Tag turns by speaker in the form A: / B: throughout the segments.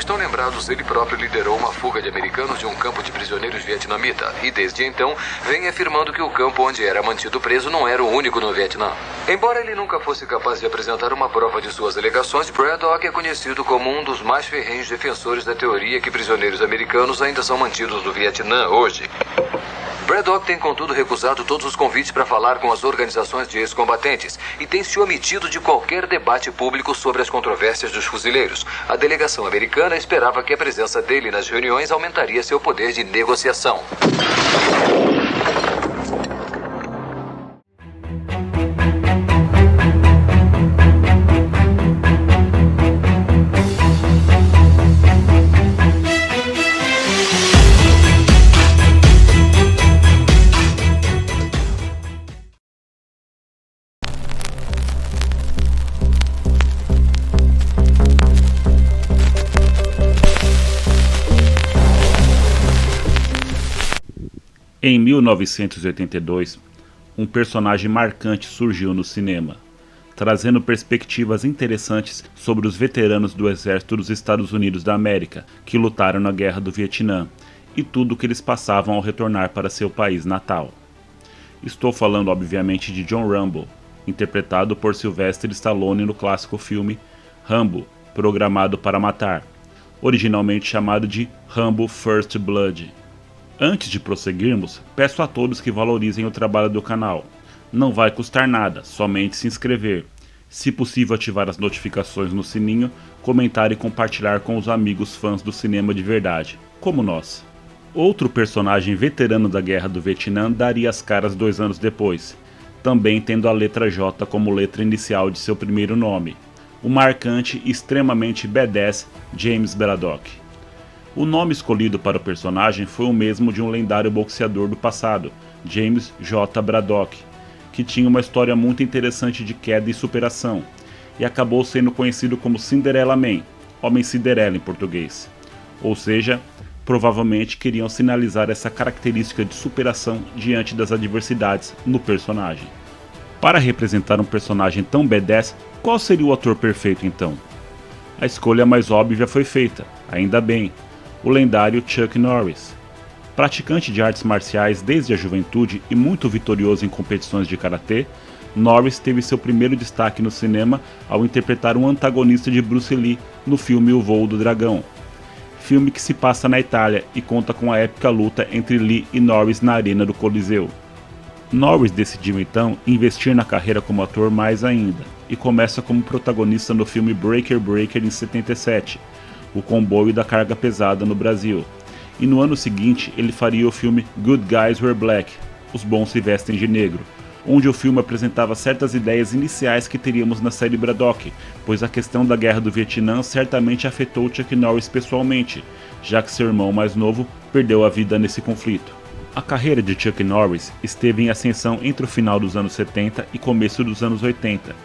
A: tão lembrados, ele próprio liderou uma fuga de americanos de um campo de prisioneiros vietnamita. E desde então, vem afirmando que o campo onde era mantido preso não era o único no Vietnã. Embora ele nunca fosse capaz de apresentar uma prova de suas alegações, Braddock é conhecido como um dos mais ferrenhos defensores da teoria que prisioneiros americanos ainda são mantidos no Vietnã hoje. Braddock tem, contudo, recusado todos os convites para falar com as organizações de ex-combatentes e tem se omitido de qualquer debate público sobre as controvérsias dos fuzileiros. A delegação americana esperava que a presença dele nas reuniões aumentaria seu poder de negociação.
B: Em 1982, um personagem marcante surgiu no cinema, trazendo perspectivas interessantes sobre os veteranos do Exército dos Estados Unidos da América que lutaram na Guerra do Vietnã e tudo o que eles passavam ao retornar para seu país natal. Estou falando, obviamente, de John Rambo, interpretado por Sylvester Stallone no clássico filme Rambo, Programado para Matar, originalmente chamado de Rambo First Blood. Antes de prosseguirmos, peço a todos que valorizem o trabalho do canal. Não vai custar nada, somente se inscrever. Se possível, ativar as notificações no sininho, comentar e compartilhar com os amigos fãs do cinema de verdade, como nós. Outro personagem veterano da Guerra do Vietnã daria as caras 2 anos depois, também tendo a letra J como letra inicial de seu primeiro nome, o marcante e extremamente badass James Braddock. O nome escolhido para o personagem foi o mesmo de um lendário boxeador do passado, James J. Braddock, que tinha uma história muito interessante de queda e superação, e acabou sendo conhecido como Cinderella Man, Homem Cinderela em português. Ou seja, provavelmente queriam sinalizar essa característica de superação diante das adversidades no personagem. Para representar um personagem tão badass, qual seria o ator perfeito então? A escolha mais óbvia foi feita, ainda bem, o lendário Chuck Norris. Praticante de artes marciais desde a juventude e muito vitorioso em competições de karatê, Norris teve seu primeiro destaque no cinema ao interpretar um antagonista de Bruce Lee no filme O Voo do Dragão, filme que se passa na Itália e conta com a épica luta entre Lee e Norris na arena do Coliseu. Norris decidiu então investir na carreira como ator mais ainda, e começa como protagonista no filme Breaker Breaker em 77, o comboio da carga pesada no Brasil, e no ano seguinte ele faria o filme Good Guys Wear Black, Os Bons Se Vestem de Negro, onde o filme apresentava certas ideias iniciais que teríamos na série Braddock, pois a questão da Guerra do Vietnã certamente afetou Chuck Norris pessoalmente, já que seu irmão mais novo perdeu a vida nesse conflito. A carreira de Chuck Norris esteve em ascensão entre o final dos anos 70 e começo dos anos 80,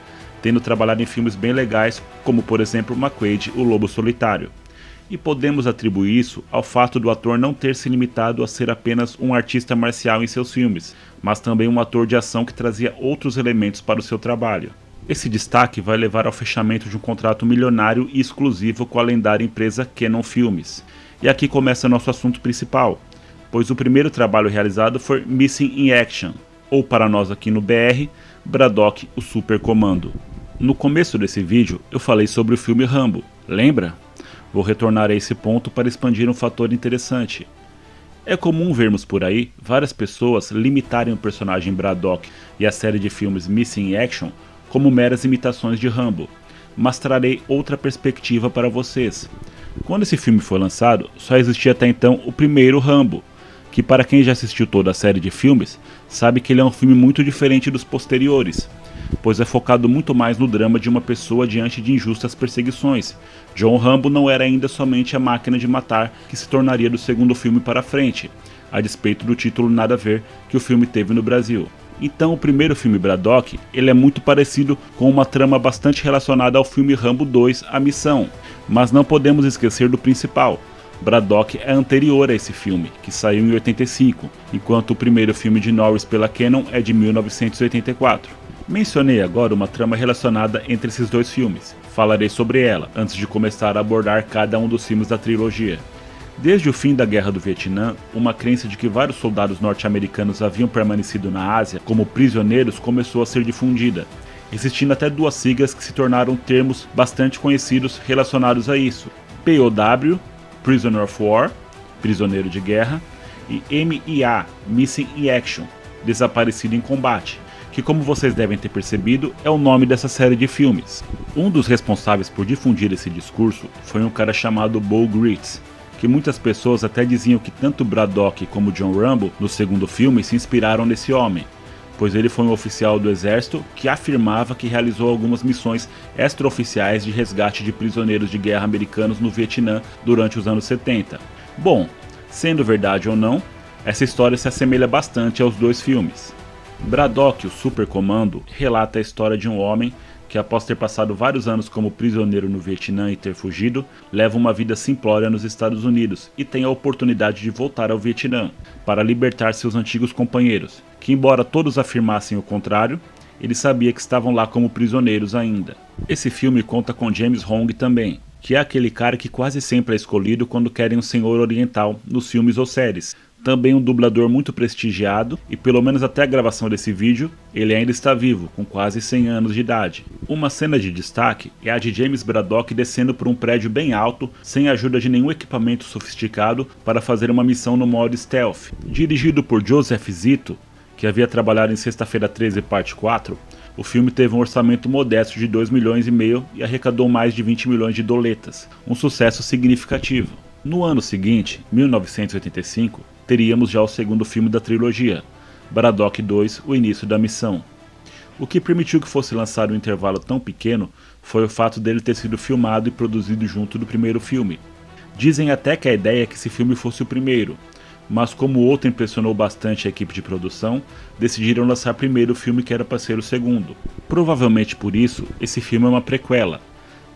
B: tendo trabalhado em filmes bem legais, como por exemplo McQuaid, O Lobo Solitário. E podemos atribuir isso ao fato do ator não ter se limitado a ser apenas um artista marcial em seus filmes, mas também um ator de ação que trazia outros elementos para o seu trabalho. Esse destaque vai levar ao fechamento de um contrato milionário e exclusivo com a lendária empresa Cannon Filmes. E aqui começa nosso assunto principal, pois o primeiro trabalho realizado foi Missing in Action, ou para nós aqui no BR, Braddock, o Super Comando. No começo desse vídeo eu falei sobre o filme Rambo, lembra? Vou retornar a esse ponto para expandir um fator interessante. É comum vermos por aí várias pessoas limitarem o personagem Braddock e a série de filmes Missing in Action como meras imitações de Rambo, mas trarei outra perspectiva para vocês. Quando esse filme foi lançado, só existia até então o primeiro Rambo, que para quem já assistiu toda a série de filmes, sabe que ele é um filme muito diferente dos posteriores, pois é focado muito mais no drama de uma pessoa diante de injustas perseguições. John Rambo não era ainda somente a máquina de matar que se tornaria do segundo filme para frente, a despeito do título nada a ver que o filme teve no Brasil. Então o primeiro filme Braddock, ele é muito parecido com uma trama bastante relacionada ao filme Rambo 2, A Missão, mas não podemos esquecer do principal. Braddock é anterior a esse filme, que saiu em 85, enquanto o primeiro filme de Norris pela Cannon é de 1984. Mencionei agora uma trama relacionada entre esses dois filmes, Falarei sobre ela, antes de começar a abordar cada um dos filmes da trilogia. Desde o fim da Guerra do Vietnã, uma crença de que vários soldados norte-americanos haviam permanecido na Ásia como prisioneiros começou a ser difundida, existindo até duas siglas que se tornaram termos bastante conhecidos relacionados a isso: POW, Prisoner of War, prisioneiro de guerra, e MIA, Missing in Action, desaparecido em combate, que, como vocês devem ter percebido, é o nome dessa série de filmes. Um dos responsáveis por difundir esse discurso foi um cara chamado Bo Gritz, que muitas pessoas até diziam que tanto Braddock como John Rambo, no segundo filme, se inspiraram nesse homem, pois ele foi um oficial do exército que afirmava que realizou algumas missões extraoficiais de resgate de prisioneiros de guerra americanos no Vietnã durante os anos 70. Bom, sendo verdade ou não, essa história se assemelha bastante aos dois filmes. Braddock, o Supercomando, relata a história de um homem que, após ter passado vários anos como prisioneiro no Vietnã e ter fugido, leva uma vida simplória nos Estados Unidos e tem a oportunidade de voltar ao Vietnã para libertar seus antigos companheiros, que, embora todos afirmassem o contrário, ele sabia que estavam lá como prisioneiros ainda. Esse filme conta com James Hong também, que é aquele cara que quase sempre é escolhido quando querem um senhor oriental nos filmes ou séries. Também um dublador muito prestigiado e, pelo menos até a gravação desse vídeo, ele ainda está vivo, com quase 100 anos de idade. Uma cena de destaque é a de James Braddock descendo por um prédio bem alto, sem a ajuda de nenhum equipamento sofisticado, para fazer uma missão no modo stealth. Dirigido por Joseph Zito, que havia trabalhado em Sexta-feira 13 parte 4, o filme teve um orçamento modesto de 2,5 milhões e arrecadou mais de 20 milhões de doletas, um sucesso significativo. No ano seguinte, 1985, teríamos já o segundo filme da trilogia, Braddock 2, O Início da Missão. O que permitiu que fosse lançado um intervalo tão pequeno foi o fato dele ter sido filmado e produzido junto do primeiro filme. Dizem até que a ideia é que esse filme fosse o primeiro, mas como o outro impressionou bastante a equipe de produção, decidiram lançar primeiro o filme que era para ser o segundo. Provavelmente por isso, esse filme é uma prequela.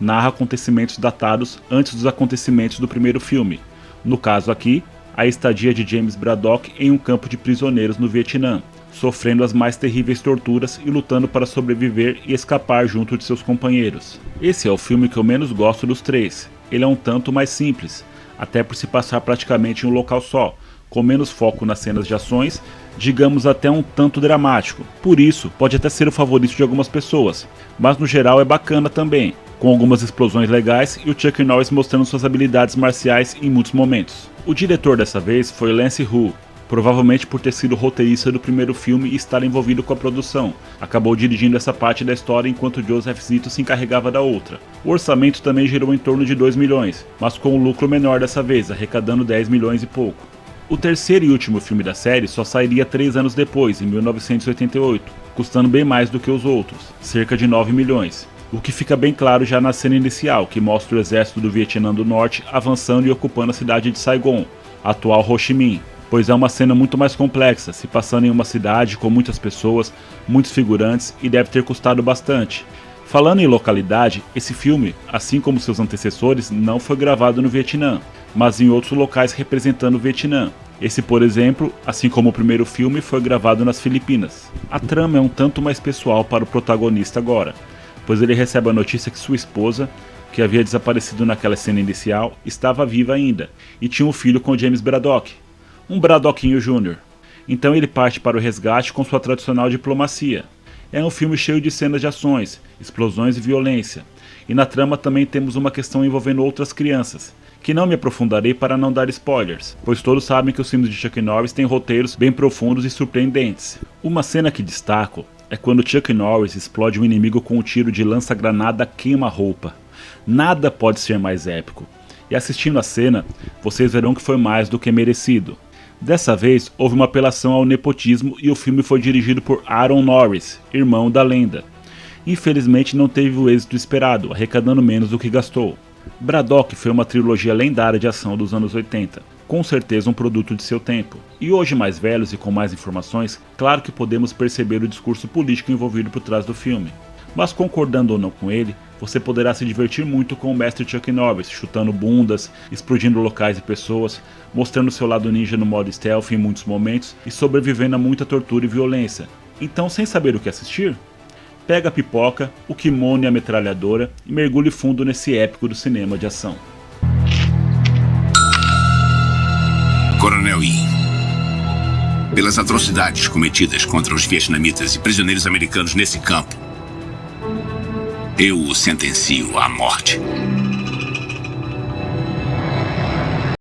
B: Narra acontecimentos datados antes dos acontecimentos do primeiro filme. No caso aqui, a estadia de James Braddock em um campo de prisioneiros no Vietnã, sofrendo as mais terríveis torturas e lutando para sobreviver e escapar junto de seus companheiros. Esse é o filme que eu menos gosto dos três. Ele é um tanto mais simples, até por se passar praticamente em um local só, com menos foco nas cenas de ações, digamos até um tanto dramático. Por isso, pode até ser o favorito de algumas pessoas, mas no geral é bacana também, com algumas explosões legais e o Chuck Norris mostrando suas habilidades marciais em muitos momentos. O diretor dessa vez foi Lance Hu, provavelmente por ter sido roteirista do primeiro filme e estar envolvido com a produção. Acabou dirigindo essa parte da história enquanto Joseph Zito se encarregava da outra. O orçamento também girou em torno de 2 milhões, mas com um lucro menor dessa vez, arrecadando 10 milhões e pouco. O terceiro e último filme da série só sairia 3 anos depois, em 1988, custando bem mais do que os outros, cerca de 9 milhões. O que fica bem claro já na cena inicial, que mostra o exército do Vietnã do Norte avançando e ocupando a cidade de Saigon, a atual Ho Chi Minh, pois é uma cena muito mais complexa, se passando em uma cidade com muitas pessoas, muitos figurantes e deve ter custado bastante. Falando em localidade, esse filme, assim como seus antecessores, não foi gravado no Vietnã, mas em outros locais representando o Vietnã. Esse, por exemplo, assim como o primeiro filme, foi gravado nas Filipinas. A trama é um tanto mais pessoal para o protagonista agora, pois ele recebe a notícia que sua esposa, que havia desaparecido naquela cena inicial, estava viva ainda, e tinha um filho com James Braddock, um Braddockinho Jr. Então ele parte para o resgate com sua tradicional diplomacia. É um filme cheio de cenas de ações, explosões e violência, e na trama também temos uma questão envolvendo outras crianças, que não me aprofundarei para não dar spoilers, pois todos sabem que os filmes de Chuck Norris têm roteiros bem profundos e surpreendentes. Uma cena que destaco é quando Chuck Norris explode um inimigo com um tiro de lança-granada queima-roupa. Nada pode ser mais épico. E assistindo a cena, vocês verão que foi mais do que merecido. Dessa vez, houve uma apelação ao nepotismo e o filme foi dirigido por Aaron Norris, irmão da lenda. Infelizmente não teve o êxito esperado, arrecadando menos do que gastou. Braddock foi uma trilogia lendária de ação dos anos 80. Com certeza um produto de seu tempo. E hoje, mais velhos e com mais informações, claro que podemos perceber o discurso político envolvido por trás do filme. Mas concordando ou não com ele, você poderá se divertir muito com o mestre Chuck Norris, chutando bundas, explodindo locais e pessoas, mostrando seu lado ninja no modo stealth em muitos momentos e sobrevivendo a muita tortura e violência. Então, sem saber o que assistir? pega a pipoca, o kimono e a metralhadora e mergulhe fundo nesse épico do cinema de ação.
C: Coronel Yin, pelas atrocidades cometidas contra os vietnamitas e prisioneiros americanos nesse campo, eu o sentencio à morte.